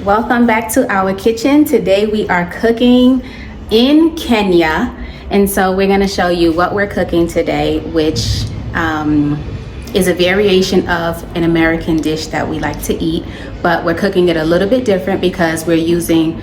Welcome back to our kitchen. Today we are cooking in Kenya, and so we're going to show you what we're cooking today, which is a variation of an American dish that we like to eat, but we're cooking it a little bit different because we're using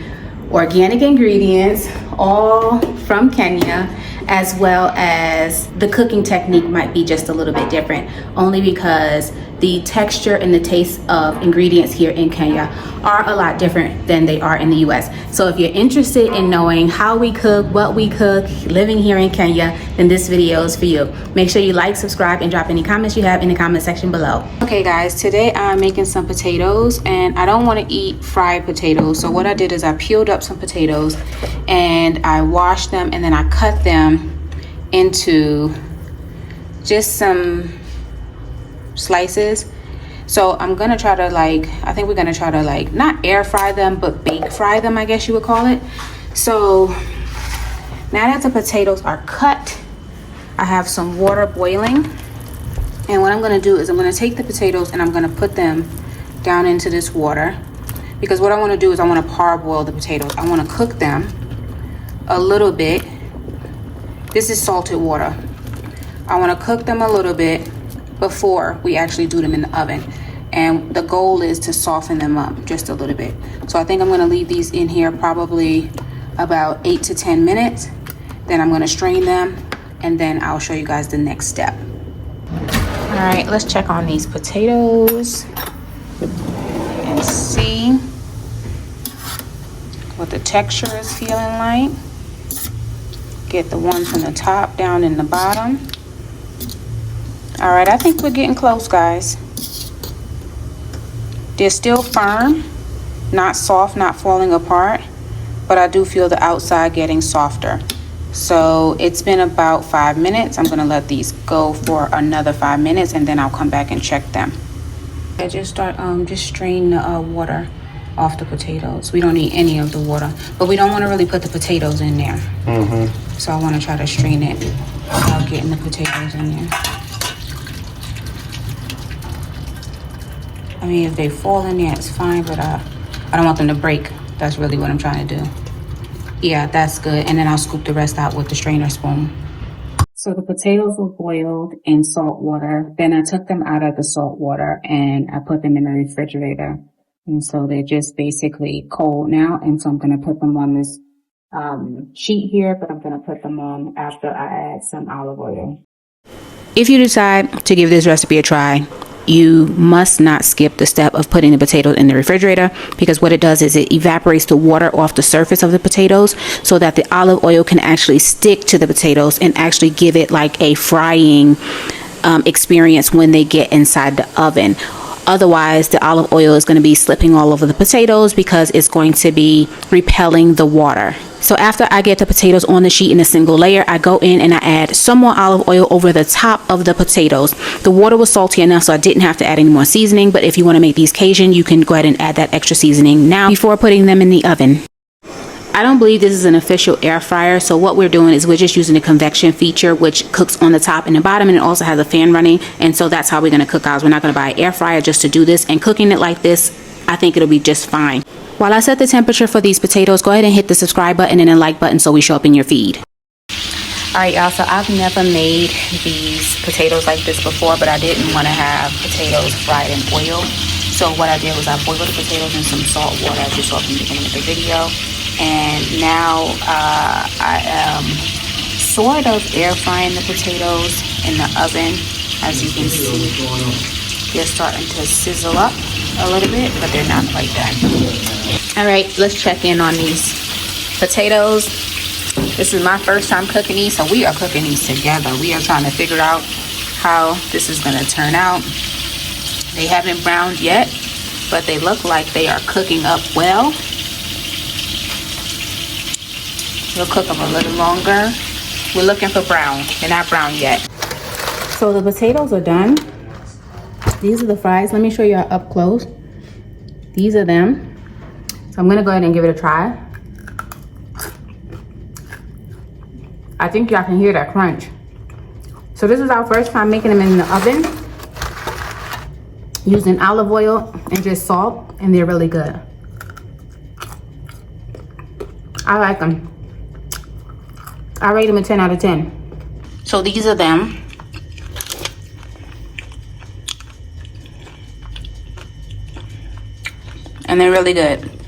organic ingredients, all from Kenya, as well as the cooking technique might be just a little bit different, only because the texture and the taste of ingredients here in Kenya are a lot different than they are in the US. So if you're interested in knowing how we cook, what we cook, living here in Kenya, then this video is for you. Make sure you like, subscribe, and drop any comments you have in the comment section below. Okay guys, today I'm making some potatoes, and I don't want to eat fried potatoes. So what I did is I peeled up some potatoes and I washed them, and then I cut them into just some slices. So I'm gonna try to I think we're gonna try to not air fry them, but bake fry them, I guess you would call it. So now that the potatoes are cut, I have some water boiling, and what I'm gonna do is I'm gonna take the potatoes and I'm gonna put them down into this water, because what I want to do is I want to parboil the potatoes. I want to cook them a little bit. This is salted water. I want to cook them a little bit before we actually do them in the oven, and the goal is to soften them up just a little bit. So I think I'm going to leave these in here probably about 8 to 10 minutes. Then I'm going to strain them, and then I'll show you guys the next step. All right, let's check on these potatoes and see what the texture is feeling like. Get the ones from the top down in the bottom. All right, I think we're getting close, guys. They're still firm, not soft, not falling apart, but I do feel the outside getting softer. So it's been about 5 minutes. I'm gonna let these go for another 5 minutes, and then I'll come back and check them. I just strain the water off the potatoes. We don't need any of the water, but we don't want to really put the potatoes in there. So I want to try to strain it without getting the potatoes in there. I mean, if they fall in there, it's fine, but I don't want them to break. That's really what I'm trying to do. Yeah, that's good. And then I'll scoop the rest out with the strainer spoon. So the potatoes were boiled in salt water. Then I took them out of the salt water and I put them in the refrigerator. And so they're just basically cold now. And so I'm going to put them on this sheet here, but I'm going to put them on after I add some olive oil. If you decide to give this recipe a try, you must not skip the step of putting the potatoes in the refrigerator, because what it does is it evaporates the water off the surface of the potatoes so that the olive oil can actually stick to the potatoes and actually give it like a frying experience when they get inside the oven. Otherwise, the olive oil is going to be slipping all over the potatoes because it's going to be repelling the water. So after I get the potatoes on the sheet in a single layer, I go in and I add some more olive oil over the top of the potatoes. The water was salty enough so I didn't have to add any more seasoning, but if you want to make these Cajun, you can go ahead and add that extra seasoning now before putting them in the oven. I don't believe this is an official air fryer, so what we're doing is we're just using the convection feature, which cooks on the top and the bottom, and it also has a fan running, and so that's how we're going to cook ours. We're not going to buy an air fryer just to do this, and cooking it like this, I think it'll be just fine. While I set the temperature for these potatoes, go ahead and hit the subscribe button and the like button so we show up in your feed. All right, y'all, so I've never made these potatoes like this before, but I didn't want to have potatoes fried in oil. So what I did was I boiled the potatoes in some salt water, as you saw from the beginning of the video. And now I am sort of air frying the potatoes in the oven. As you can see, they're starting to sizzle up a little bit, but they're not quite done. All right, let's check in on these potatoes. This is my first time cooking these, so we are cooking these together. We are trying to figure out how this is going to turn out. They haven't browned yet, but they look like they are cooking up well. We'll cook them a little longer. We're looking for brown. They're not brown yet. So the potatoes are done. These are the fries. Let me show you up close. These are them. So I'm gonna go ahead and give it a try. I think y'all can hear that crunch. So this is our first time making them in the oven, using olive oil and just salt, and they're really good. I like them. I rate them a 10 out of 10. So these are them. And they're really good.